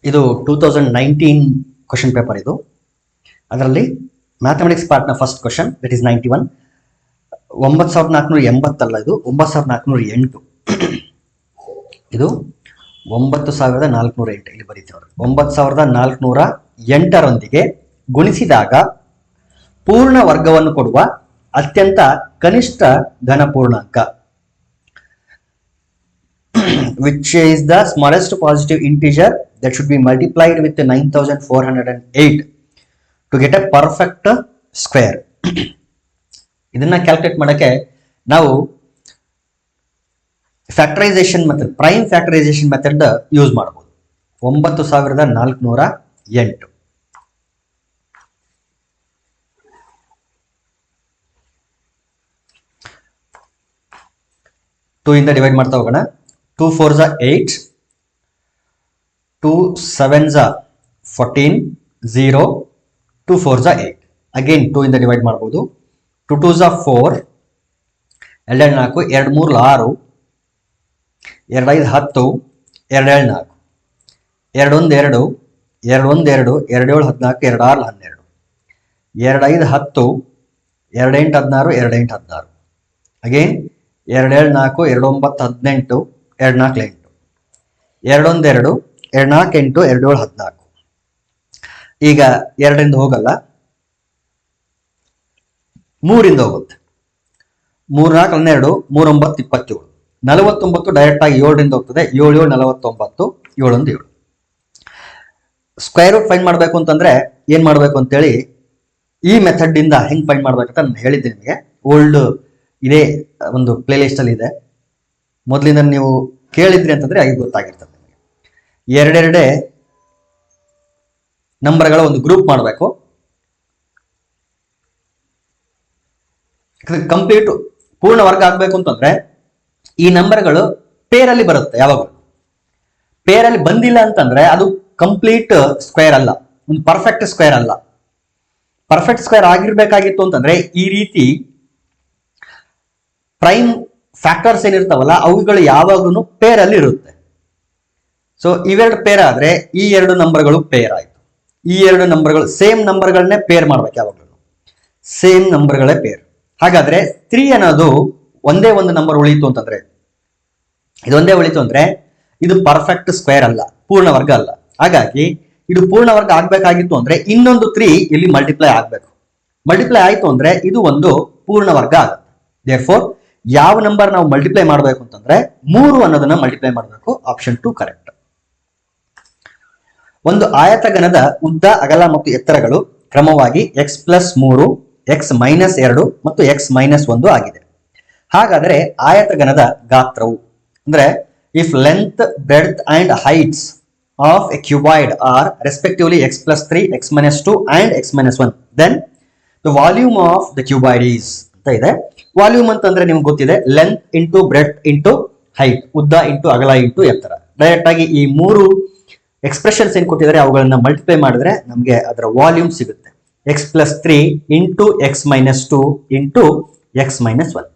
ಇದು 2019 question paper. ಇದು ಅದರಲ್ಲಿ ಮ್ಯಾಥಮೆಟಿಕ್ಸ್ ಪಾರ್ಟ್ನ ಫಸ್ಟ್ ಕ್ವಶನ್, ದಟ್ ಈಸ್ 91. 9480 ಅಲ್ಲ, ಇದು 9408. ಇದು 9408 ಇಲ್ಲಿ ಬರೀತೀವಿ ನೋಡಿ. 9408ರೊಂದಿಗೆ ಗುಣಿಸಿದಾಗ ಪೂರ್ಣ ವರ್ಗವನ್ನು ಕೊಡುವ ಅತ್ಯಂತ ಕನಿಷ್ಠ ಘನ ಪೂರ್ಣಾಂಕ, which is the smallest positive integer that should be multiplied with 9408 to get a perfect square. ಇದನ್ನ ಕ್ಯಾಲ್ಕುಲೇಟ್ ಮಾಡಕ್ಕೆ ನಾವು factorisation method, prime factorisation method use ಮಾಡಬಹುದು. 9408 2 ಇಂದ ಡಿವೈಡ್ ಮಾಡ್ತಾ ಹೋಗೋಣ. 2 4s are 8, 2 7s are 14, 0, 2 4s are 8. Again 2 ಇಂದ divide ಮಾಡಬಹುದು. 2 2s are 4, 2 4, 2 3 6, 2 5 10, 2 7 4, 2 1 2, 2 1 2, 2 7 14, 2 6 12, 2 5 10, 2 8 16, 2 8 16. Again 2 7 4, 2 9 18, 2 4 8, 2 1 2, 2 4 8, 2 7 14. ಈಗ 2ರಿಂದ ಹೋಗಲ್ಲ, 3ರಿಂದ ಹೋಗುತ್ತೆ. 3 4 12, 3 9 27, 49 ಡೈರೆಕ್ಟ್ ಆಗಿ 7ರಿಂದ ಹೋಗ್ತದೆ. 7 7 49, 7 1 7. ಸ್ಕ್ವೇರ್ ರೂಟ್ ಫೈಂಡ್ ಮಾಡಬೇಕು ಅಂತಂದ್ರೆ ಏನ್ ಮಾಡಬೇಕು ಅಂತೇಳಿ ಈ ಮೆಥಡ್ ಇಂದ ಹೆಂಗ್ ಫೈಂಡ್ ಮಾಡ್ಬೇಕಂತ ನಾನು ಹೇಳಿದ್ದೆ ನಿಮಗೆ. ಓಲ್ಡ್ ಇದೇ ಒಂದು ಪ್ಲೇ ಲಿಸ್ಟ್ ಅಲ್ಲಿ ಇದೆ, ಮೊದಲಿಂದ ನೀವು ಕೇಳಿದ್ರಿ ಅಂತಂದ್ರೆ ಆಗಿ ಗೊತ್ತಾಗಿರ್ತದೆ ನಿಮಗೆ. ಎರಡೆರಡೇ ನಂಬರ್ಗಳ ಒಂದು ಗ್ರೂಪ್ ಮಾಡಬೇಕು. ಕಂಪ್ಲೀಟ್ ಪೂರ್ಣ ವರ್ಗ ಆಗ್ಬೇಕು ಅಂತಂದ್ರೆ ಈ ನಂಬರ್ಗಳು ಪೇರಲ್ಲಿ ಬರುತ್ತೆ. ಯಾವಾಗ ಪೇರಲ್ಲಿ ಬಂದಿಲ್ಲ ಅಂತಂದ್ರೆ ಅದು ಕಂಪ್ಲೀಟ್ ಸ್ಕ್ವೇರ್ ಅಲ್ಲ, ಒಂದು ಪರ್ಫೆಕ್ಟ್ ಸ್ಕ್ವೇರ್ ಅಲ್ಲ. ಪರ್ಫೆಕ್ಟ್ ಸ್ಕ್ವೇರ್ ಆಗಿರ್ಬೇಕಾಗಿತ್ತು ಅಂತಂದ್ರೆ ಈ ರೀತಿ ಪ್ರೈಮ್ ಫ್ಯಾಕ್ಟರ್ಸ್ ಏನಿರ್ತಾವಲ್ಲ ಅವುಗಳು ಯಾವಾಗ್ಲೂ ಪೇರ್ ಅಲ್ಲಿ ಇರುತ್ತೆ. ಸೊ ಇವೆರಡು ಪೇರ್ ಆದ್ರೆ ಈ ಎರಡು ನಂಬರ್ಗಳು ಪೇರ್ ಆಯ್ತು. ಈ ಎರಡು ನಂಬರ್ಗಳು ಸೇಮ್ ನಂಬರ್ಗಳನ್ನೇ ಪೇರ್ ಮಾಡ್ಬೇಕು, ಯಾವಾಗ್ಲೂ ಸೇಮ್ ನಂಬರ್ಗಳೇ ಪೇರ್. ಹಾಗಾದ್ರೆ 3 ಅನ್ನೋದು ಒಂದೇ ಒಂದು ನಂಬರ್ ಉಳಿತು ಅಂತಂದ್ರೆ, ಇದೊಂದೇ ಉಳಿತು ಅಂದ್ರೆ ಇದು ಪರ್ಫೆಕ್ಟ್ ಸ್ಕ್ವೇರ್ ಅಲ್ಲ, ಪೂರ್ಣ ವರ್ಗ ಅಲ್ಲ. ಹಾಗಾಗಿ ಇದು ಪೂರ್ಣ ವರ್ಗ ಆಗ್ಬೇಕಾಗಿತ್ತು ಅಂದ್ರೆ ಇನ್ನೊಂದು 3 ಇಲ್ಲಿ ಮಲ್ಟಿಪ್ಲೈ ಆಗ್ಬೇಕು. ಮಲ್ಟಿಪ್ಲೈ ಆಯ್ತು ಅಂದ್ರೆ ಇದು ಒಂದು ಪೂರ್ಣ ವರ್ಗ ಆಗುತ್ತೆ. ದೇರ್ಫೋರ್ ಯಾವ ನಂಬರ್ ನಾವು ಮಲ್ಟಿಪ್ಲೈ ಮಾಡಬೇಕು ಅಂತಂದ್ರೆ 3 ಅನ್ನೋದನ್ನ ಮಲ್ಟಿಪ್ಲೈ ಮಾಡಬೇಕು. Option 2 correct. ಒಂದು ಆಯತಘನದ ಉದ್ದ, ಅಗಲ ಮತ್ತು ಎತ್ತರಗಳು ಕ್ರಮವಾಗಿ x+3, x-2 ಮತ್ತು x-1 ಆಗಿದೆ. ಹಾಗಾದರೆ ಆಯತಘನದ ಗಾತ್ರವು ಅಂದ್ರೆ if length, breadth and heights of a cuboid are respectively x+3, x-2 and x-1, then the volume of the cuboid is ಅಂತ ಇದೆ. ವಾಲ್ಯೂಮ್ ಅಂತಂದ್ರೆ ನಿಮ್ಗೆ ಗೊತ್ತಿದೆ, length into breadth into height, ಉದ್ದ ಇಂಟು ಅಗಲ ಇಂಟು ಎತ್ತರ. ಡೈರೆಕ್ಟ್ ಆಗಿ ಈ 3 ಎಕ್ಸ್ಪ್ರೆಷನ್ಸ್ ಏನ್ ಕೊಟ್ಟಿದ್ದಾರೆ ಅವುಗಳನ್ನ ಮಲ್ಟಿಪ್ಲೈ ಮಾಡಿದ್ರೆ ನಮಗೆ ಅದರ ವಾಲ್ಯೂಮ್ ಸಿಗುತ್ತೆ. x+3 into x-2 into x-1.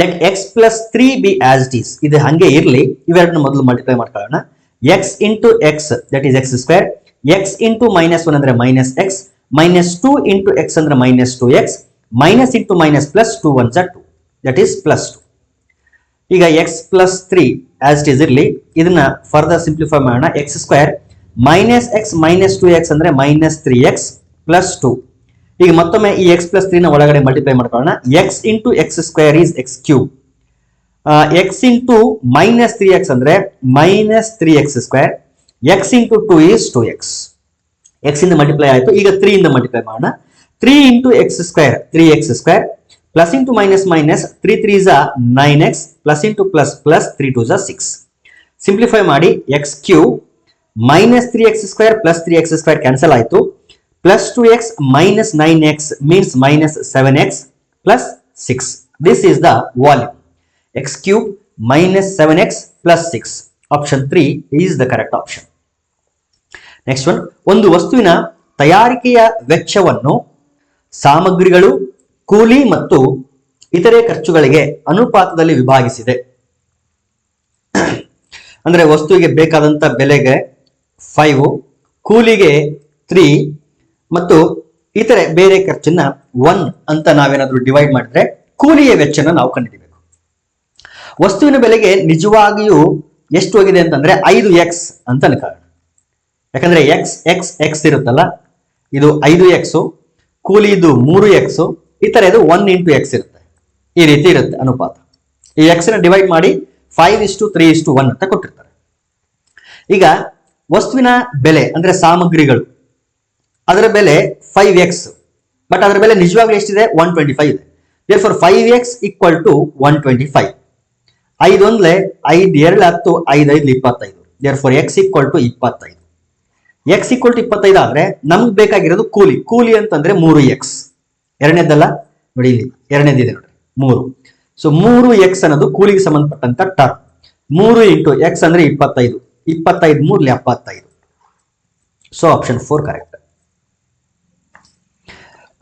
Let x+3 B as it is. ಇದು ಹಂಗೆ ಇರ್ಲಿ, ಇವೆರಡನ್ನ ಮೊದಲು ಮಲ್ಟಿಪ್ಲೈ ಮಾಡ್ಕೊಳ್ಳೋಣ. x into x that is x², x into -1 ಅಂದ್ರೆ -x, -2 ಇಂಟು x ಅಂದ್ರೆ -2x, minus into minus plus 2 1s are 2, that is +2. ಈಗ x+3 as it is ಇರ್ಲಿ, ಇದನ್ನ ಫರ್ದರ್ ಸಿಂಪ್ಲಿಫೈ ಮಾಡೋಣ. x² -x -2x ಅಂದ್ರೆ -3x +2. ಈಗ ಮತ್ತೊಮ್ಮೆ ಈ x+3 ನ ಒಳಗಡೆ ಮಲ್ಟಿಪ್ಲೈ ಮಾಡ್ಕೊಳ್ಳೋಣ. x into x² is x³, x into -3x ಅಂದ್ರೆ -3x², x into 2 is 2x. x ಇಂದ ಮಲ್ಟಿಪ್ಲೈ ಆಯ್ತು. ಈಗ 3 ಇಂದ ಮಲ್ಟಿಪ್ಲೈ ಮಾಡೋಣ. 3 into x² 3x², plus into minus minus 3 3s are 9x, plus into plus plus 3 2s are 6. Simplify ಮಾಡಿ x³ -3x² plus 3x² cancel ಆಯ್ತು. Plus 2x minus 9x means -7x plus 6. This is the volume. x³ -7x plus 6. Option 3 is the correct option. Next one, ಒಂದು ವಸ್ತುವಿನ ತಯಾರಿಕೆಯ ವೆಚ್ಚವನ್ನು ಸಾಮಗ್ರಿಗಳು, ಕೂಲಿ ಮತ್ತು ಇತರೆ ಖರ್ಚುಗಳಿಗೆ ಅನುಪಾತದಲ್ಲಿ ವಿಭಾಗಿಸಿದೆ. ಅಂದ್ರೆ ವಸ್ತುವಿಗೆ ಬೇಕಾದಂತ ಬೆಲೆಗೆ 5, ಕೂಲಿಗೆ 3 ಮತ್ತು ಇತರೆ ಬೇರೆ ಖರ್ಚನ್ನ 1 ಅಂತ ನಾವೇನಾದ್ರೂ ಡಿವೈಡ್ ಮಾಡಿದ್ರೆ ಕೂಲಿಯ ವೆಚ್ಚನ ನಾವು ಕಂಡುಹಿಡಿಯಬೇಕು. ವಸ್ತುವಿನ ಬೆಲೆಗೆ ನಿಜವಾಗಿಯೂ ಎಷ್ಟು ಹೋಗಿದೆ ಅಂತಂದ್ರೆ 5x ಅಂತ ಅನ್ಕೊಳ್ಳೋಣ. ಯಾಕಂದ್ರೆ x ಇರುತ್ತಲ್ಲ, ಇದು 5x, ಕೂಲಿ ಇದು 3x, ಈ ತರ ಇದು 1 into x ಇರುತ್ತೆ. ಈ ರೀತಿ ಇರುತ್ತೆ ಅನುಪಾತ. ಈ x ನ ಡಿವೈಡ್ ಮಾಡಿ 5:3:1 ಅಂತ ಕೊಟ್ಟಿರ್ತಾರೆ. ಈಗ ವಸ್ತುವಿನ ಬೆಲೆ ಅಂದ್ರೆ ಸಾಮಗ್ರಿಗಳು, ಅದರ ಬೆಲೆ 5x, ಬಟ್ ಅದರ ಬೆಲೆ ನಿಜವಾಗ್ಲೂ ಎಷ್ಟಿದೆ? 125 ಇದೆ. therefore 5x = 125. 5 ಒಂದ್ಲೆ 5 2 10, 5 5 25. therefore x = 25. x = 25 ಆದ್ರೆ ನಮ್ಗೆ ಬೇಕಾಗಿರೋದು ಕೂಲಿ ಅಂತಂದ್ರೆ 3x. ಎರಡನೇದಲ್ಲ ನೋಡಿ, ಇಲ್ಲಿ ಎರಡನೇದಿದೆ ನೋಡಿ 3. ಸೊ 3x ಅನ್ನೋದು ಕೂಲಿಗೆ ಸಂಬಂಧಪಟ್ಟಂತ ಟರ್ಮ್. 3 into x ಅಂದ್ರೆ 25. 25 3 75. So option 4 correct.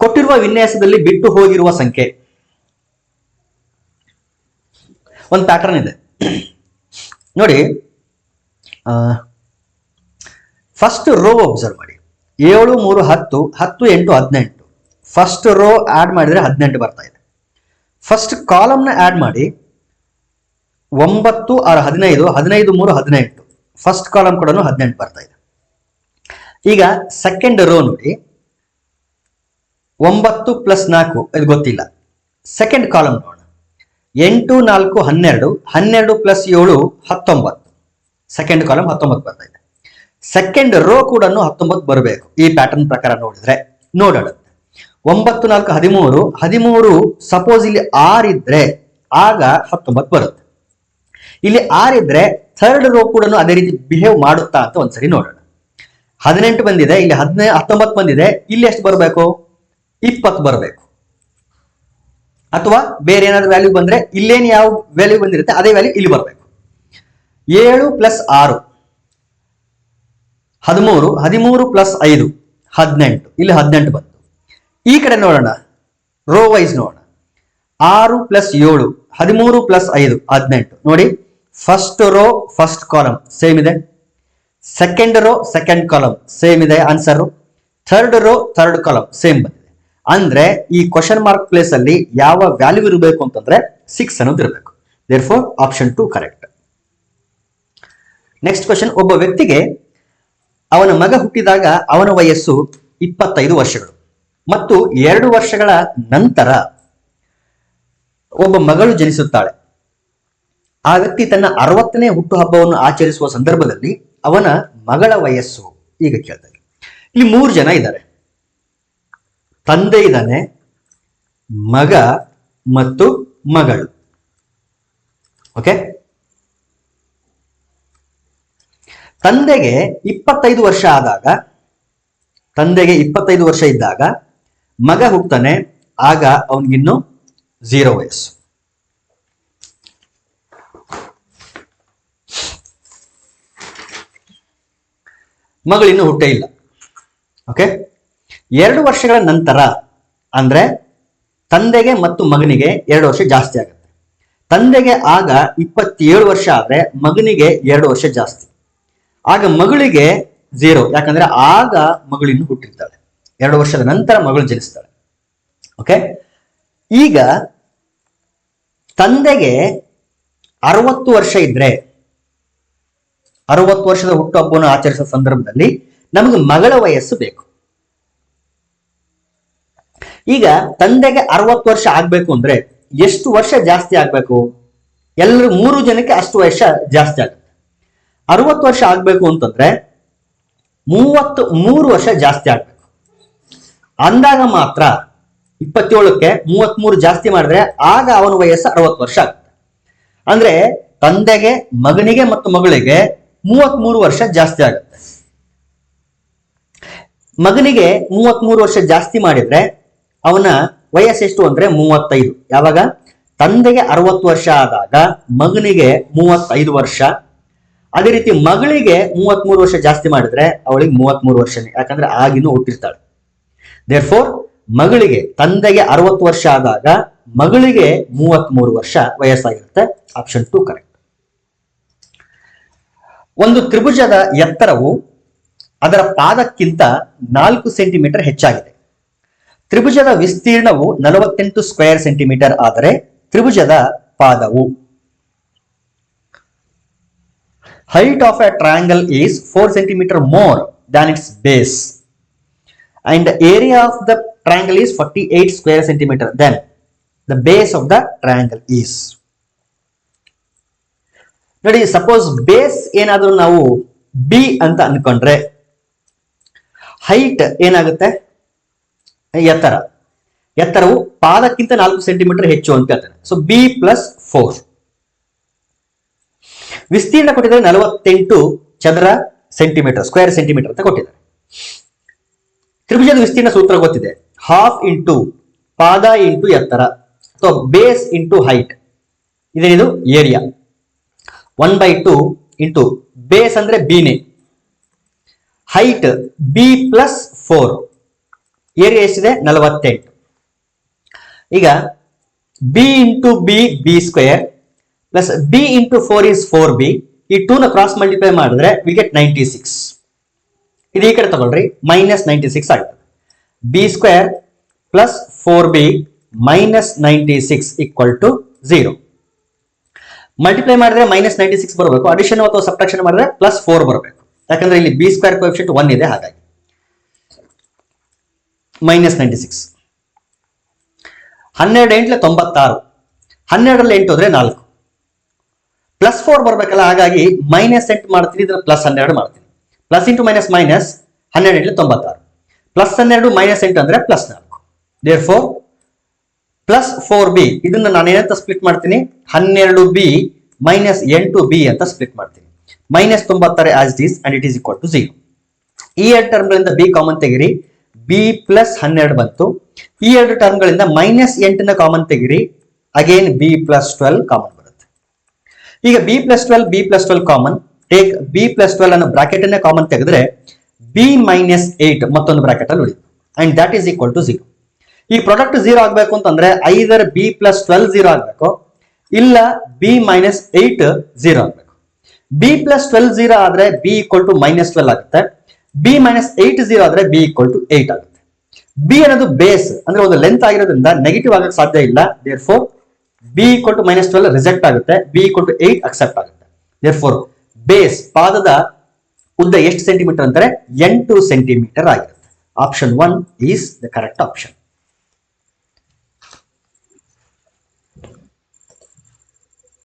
ಕೊಟ್ಟಿರುವ ವಿನ್ಯಾಸದಲ್ಲಿ ಬಿಟ್ಟು ಹೋಗಿರುವ ಸಂಖ್ಯೆ. ಒಂದು ಪ್ಯಾಟರ್ನ್ ಇದೆ ನೋಡಿ. ಫಸ್ಟ್ ರೋ ಅಬ್ಸರ್ವ್ ಮಾಡಿ. 7 3 10 10 8 18. ಫಸ್ಟ್ ರೋ ಆಡ್ ಮಾಡಿದ್ರೆ 18 ಬರ್ತಾ ಇದೆ. ಫಸ್ಟ್ ಕಾಲಮ್ನ ಆಡ್ ಮಾಡಿ 9 6 15 15 3 18. ಫಸ್ಟ್ ಕಾಲಮ್ ಕೂಡ 18 ಬರ್ತಾ ಇದೆ. ಈಗ ಸೆಕೆಂಡ್ ರೋ ನೋಡಿ, 9 + 4 ಇದು ಗೊತ್ತಿಲ್ಲ. ಸೆಕೆಂಡ್ ಕಾಲಮ್ ನೋಡೋಣ. 8 4 12 12 + 7 19. ಸೆಕೆಂಡ್ ಕಾಲಮ್ 19 ಬರ್ತಾ ಇದೆ. ಸೆಕೆಂಡ್ ರೋ ಕೂಡ 19 ಬರಬೇಕು ಈ ಪ್ಯಾಟರ್ನ್ ಪ್ರಕಾರ ನೋಡಿದ್ರೆ. ನೋಡೋಣ. 9 4 13 13 ಸಪೋಸ್ ಇಲ್ಲಿ 6 ಇದ್ರೆ ಆಗ 19 ಬರುತ್ತೆ. ಇಲ್ಲಿ 6 ಇದ್ರೆ ಥರ್ಡ್ ರೋ ಕೂಡ ಅದೇ ರೀತಿ ಬಿಹೇವ್ ಮಾಡುತ್ತಾ ಅಂತ ಒಂದ್ಸರಿ ನೋಡೋಣ. 18 ಬಂದಿದೆ, ಇಲ್ಲಿ 19 ಬಂದಿದೆ, ಇಲ್ಲಿ ಎಷ್ಟು ಬರಬೇಕು? 20 ಬರಬೇಕು. ಅಥವಾ ಬೇರೆ ಏನಾದ್ರು ವ್ಯಾಲ್ಯೂ ಬಂದ್ರೆ ಇಲ್ಲೇನು ಯಾವ ವ್ಯಾಲ್ಯೂ ಬಂದಿರುತ್ತೆ ಅದೇ ವ್ಯಾಲ್ಯೂ ಇಲ್ಲಿ ಬರಬೇಕು. 7 + 6 13 13 + 5 18. ಇಲ್ಲಿ 18 ಬಂತು. ಈ ಕಡೆ ನೋಡೋಣ, ರೋ ವೈಸ್ ನೋಡೋಣ. 6 + 7 13 + 5 18. ನೋಡಿ, first row first column same ಇದೆ, second row second column same ಇದೆ answer, third row third column same ಬಂದಿದೆ. ಅಂದ್ರೆ ಈ ಕ್ವಶನ್ ಮಾರ್ಕ್ ಪ್ಲೇಸ್ ಅಲ್ಲಿ ಯಾವ ವ್ಯಾಲ್ಯೂ ಇರಬೇಕು ಅಂತಂದ್ರೆ 6 ಅನ್ನೋದು ಇರಬೇಕು. therefore option 2 correct. Next question. ಒಬ್ಬ ವ್ಯಕ್ತಿಗೆ ಅವನ ಮಗ ಹುಟ್ಟಿದಾಗ ಅವನ ವಯಸ್ಸು 25 ವರ್ಷಗಳು ಮತ್ತು 2 ವರ್ಷಗಳ ನಂತರ ಒಬ್ಬ ಮಗಳು ಜನಿಸುತ್ತಾಳೆ. ಆ ವ್ಯಕ್ತಿ ತನ್ನ 60ನೇ ಹುಟ್ಟುಹಬ್ಬವನ್ನು ಆಚರಿಸುವ ಸಂದರ್ಭದಲ್ಲಿ ಅವನ ಮಗಳ ವಯಸ್ಸು ಈಗ ಕೇಳ್ತಾರೆ. ಇಲ್ಲಿ 3 ಜನ ಇದ್ದಾರೆ. ತಂದೆ ಇದ್ದಾನೆ, ಮಗ ಮತ್ತು ಮಗಳು. ಓಕೆ, ತಂದೆಗೆ 25 ವರ್ಷ ಆದಾಗ, ತಂದೆಗೆ 25 ವರ್ಷ ಇದ್ದಾಗ ಮಗ ಹುಟ್ಟುತ್ತಾನೆ. ಆಗ ಅವನಿಗಿನ್ನು 0 ವಯಸ್ಸು. ಮಗಳಿನ್ನು ಹುಟ್ಟೇ ಇಲ್ಲ. ಓಕೆ, 2 ವರ್ಷಗಳ ನಂತರ ಅಂದ್ರೆ ತಂದೆಗೆ ಮತ್ತು ಮಗನಿಗೆ 2 ವರ್ಷ ಜಾಸ್ತಿ ಆಗುತ್ತೆ. ತಂದೆಗೆ ಆಗ 27 ವರ್ಷ ಆದ್ರೆ ಮಗನಿಗೆ 2 ವರ್ಷ ಜಾಸ್ತಿ. ಆಗ ಮಗಳಿಗೆ 0, ಯಾಕಂದ್ರೆ ಆಗ ಮಗಳಿನ್ನು ಹುಟ್ಟಿರ್ತಾಳೆ. 2 ವರ್ಷದ ನಂತರ ಮಗಳು ಜನಿಸ್ತಾಳೆ. ಓಕೆ, ಈಗ ತಂದೆಗೆ 60 ವರ್ಷ ಇದ್ರೆ, 60 ವರ್ಷದ ಹುಟ್ಟುಹಬ್ಬವನ್ನು ಆಚರಿಸುವ ಸಂದರ್ಭದಲ್ಲಿ ನಮಗೆ ಮಗಳ ವಯಸ್ಸು ಬೇಕು. ಈಗ ತಂದೆಗೆ 60 ವರ್ಷ ಆಗ್ಬೇಕು ಅಂದ್ರೆ ಎಷ್ಟು ವರ್ಷ ಜಾಸ್ತಿ ಆಗ್ಬೇಕು? ಎಲ್ಲರೂ 3 ಜನಕ್ಕೆ ಅಷ್ಟು ವರ್ಷ ಜಾಸ್ತಿ ಆಗುತ್ತೆ. 60 ವರ್ಷ ಆಗ್ಬೇಕು ಅಂತಂದ್ರೆ 33 ವರ್ಷ ಜಾಸ್ತಿ ಆಗ್ಬೇಕು. ಅಂದಾಗ ಮಾತ್ರ 27ಕ್ಕೆ 33 ಜಾಸ್ತಿ ಮಾಡಿದ್ರೆ ಆಗ ಅವನ ವಯಸ್ಸು 60 ವರ್ಷ ಆಗುತ್ತೆ. ಅಂದ್ರೆ ತಂದೆಗೆ, ಮಗನಿಗೆ ಮತ್ತು ಮಗಳಿಗೆ 33 ವರ್ಷ ಜಾಸ್ತಿ ಆಗುತ್ತೆ. ಮಗನಿಗೆ 33 ವರ್ಷ ಜಾಸ್ತಿ ಮಾಡಿದ್ರೆ ಅವನ ವಯಸ್ಸು ಎಷ್ಟು ಅಂದ್ರೆ 35. ಯಾವಾಗ? ತಂದೆಗೆ 60 ವರ್ಷ ಆದಾಗ ಮಗನಿಗೆ 35 ವರ್ಷ. ಅದೇ ರೀತಿ ಮಗಳಿಗೆ 33 ವರ್ಷ ಜಾಸ್ತಿ ಮಾಡಿದ್ರೆ ಅವಳಿಗೆ 33 ವರ್ಷನೇ, ಯಾಕಂದ್ರೆ ಆಗಿನೂ ಹುಟ್ಟಿರ್ತಾಳೆ. therefore ಮಗಳಿಗೆ, ತಂದೆಗೆ 60 ವರ್ಷ ಆದಾಗ ಮಗಳಿಗೆ 33 ವರ್ಷ ವಯಸ್ಸಾಗಿರುತ್ತೆ. Option 2 correct. ಒಂದು ತ್ರಿಭುಜದ ಎತ್ತರವು ಅದರ ಪಾದಕ್ಕಿಂತ 4 ಸೆಂಟಿಮೀಟರ್ ಹೆಚ್ಚಾಗಿದೆ. ತ್ರಿಭುಜದ ವಿಸ್ತೀರ್ಣವು 48 ಸ್ಕ್ವೇರ್ ಸೆಂಟಿಮೀಟರ್ ಆದರೆ ತ್ರಿಭುಜದ ಪಾದವು height of a triangle is 4 centimeter more than its base and the area of the triangle is 48 square centimeter then the base of the triangle is. ನೋಡಿ, ಸಪೋಸ್ ಬೇಸ್ ಏನಾದ್ರೂ ನಾವು B ಅಂತ ಅನ್ಕೊಂಡ್ರೆ height ಏನಾಗುತ್ತೆ, ಎತ್ತರವು ಪಾದಕ್ಕಿಂತ 4 centimetre ಹೆಚ್ಚು ಅಂತ ಹೇಳ್ತಾರೆ. So B plus 4. ವಿಸ್ತೀರ್ಣ ಕೊಟ್ಟಿದ್ದಾರೆ 48 ಚದರ ಸೆಂಟಿಮೀಟರ್, ಸ್ಕ್ವೇರ್ ಸೆಂಟಿಮೀಟರ್ ಅಂತ ಕೊಟ್ಟಿದ್ದಾರೆ. ತ್ರಿಭುಜದ ವಿಸ್ತೀರ್ಣ ಸೂತ್ರ ಗೊತ್ತಿದೆ, ಹಾಫ್ ಇಂಟು ಪಾದ ಇಂಟು ಎತ್ತರ ಅಥವಾ ಬೇಸ್ ಇಂಟು ಹೈಟ್. ಇದೇನಿದು ಏರಿಯಾ. 1/2 ಇಂಟು ಬೇಸ್ ಅಂದ್ರೆ ಬಿನೇ, ಹೈಟ್ ಬಿ ಪ್ಲಸ್ 4, ಏರಿಯಾ ಎಷ್ಟಿದೆ 48. ಈಗ b into b square plus b into 4 is 4b. ಈ 2 ನ ಕ್ರಾಸ್ ಮಲ್ಟಿಪ್ಲೈ ಮಾಡಿದ್ರೆ ವಿ ಗೆಟ್ 96. ಇದು ಈ ಕಡೆ ತಗೊಳ್ರಿ, -96 ಆಗುತ್ತೆ. B square plus 4b minus 96 equal to 0. Multiply ಮಾಡಿದ್ರೆ -96 ಬರಬೇಕು, ಅಡಿಷನ್ ಅಥವಾ ಸಬ್ಟ್ರಾಕ್ಷನ್ ಮಾಡಿದ್ರೆ +4 ಬರಬೇಕು. ಯಾಕಂದ್ರೆ ಇಲ್ಲಿ ಬಿ ಸ್ಕ್ವೇರ್ ಕೋಎಫಿಷಿಯಂಟ್ 1 ಇದೆ, ಹಾಗಾಗಿ -96. 12 8 96, 12 8 ಹೋದ್ರೆ 4, +4 ಬರ್ಬೇಕಲ್ಲ, ಹಾಗಾಗಿ -8 ಮಾಡ್ತೀನಿ, ಇದನ್ನ +12 ಮಾಡ್ತೀನಿ. ಪ್ಲಸ್ ಇಂಟು ಮೈನಸ್ ಮೈನಸ್ 12 8 96, +12 -8 ಅಂದ್ರೆ +4. ದೇರ್ಫೋರ್ +4b ಇದನ್ನ ನಾನು ಏನಂತ ಸ್ಪ್ಲಿಟ್ ಮಾಡ್ತೀನಿ, 12b ಮೈನಸ್ 8b ಅಂತ ಸ್ಪ್ಲಿಟ್ ಮಾಡ್ತೀನಿ. -96 as it is and it is equal to 0. ಈ ಎರಡು ಟರ್ಮ್ಗಳಿಂದ ಬಿ ಕಾಮನ್ ತೆಗಿರಿ, ಬಿ ಪ್ಲಸ್ 12 ಬಂತು. ಈ ಎರಡು ಟರ್ಮ್ಗಳಿಂದ -8 ನ ಕಾಮನ್ ತೆಗಿರಿ, ಅಗೇನ್ ಬಿ ಪ್ಲಸ್ 12 ಕಾಮನ್ ಬರುತ್ತೆ. ಈಗ B plus 12 common, take B plus 12 ಅನ್ನು ಬ್ರಾಕೆಟ್ ಅನ್ನ ಕಾಮನ್ ತೆಗೆದ್ರೆ ಬಿ ಮೈನಸ್ 8 ಮತ್ತೊಂದು ಬ್ರಾಕೆಟ್ ಅಲ್ಲಿ ಉಳಿತು and that is equal to 0. ಈ ಪ್ರಾಡಕ್ಟ್ 0 ಆಗ್ಬೇಕು ಅಂತಂದ್ರೆ ಐದರ್ ಬಿ ಪ್ಲಸ್ 12 0 ಆಗ್ಬೇಕು, ಇಲ್ಲ ಬಿ ಮೈನಸ್ 8 0 ಆಗ್ಬೇಕು. ಬಿ ಪ್ಲಸ್ 12 0 ಆದ್ರೆ ಬಿ ಈಕ್ವಲ್ ಟು -12 ಆಗುತ್ತೆ, ಬಿ ಮೈನಸ್ 8 0 ಆದ್ರೆ ಬಿ ಈಕ್ವಲ್ ಟು 8 ಆಗುತ್ತೆ. ಬಿ ಅನ್ನೋದು ಬೇಸ್ ಅಂದ್ರೆ ಒಂದು ಲೆಂತ್ ಆಗಿರೋದ್ರಿಂದ ನೆಗೆಟಿವ್ ಆಗಕ್ಕೆ ಸಾಧ್ಯ ಇಲ್ಲ. Therefore b equal to -12 reject ಆಗುತ್ತೆ, ಬಿ ಈಕ್ವಲ್ ಟು 8 ಅಕ್ಸೆಪ್ಟ್ ಆಗುತ್ತೆ. ದೇರ್ಫೋರ್ ಬೇಸ್ ಪಾದದ ಉದ್ದ ಎಷ್ಟು ಸೆಂಟಿಮೀಟರ್ ಅಂದರೆ 8 ಸೆಂಟಿಮೀಟರ್ ಆಗಿರುತ್ತೆ. Option 1 is the correct option.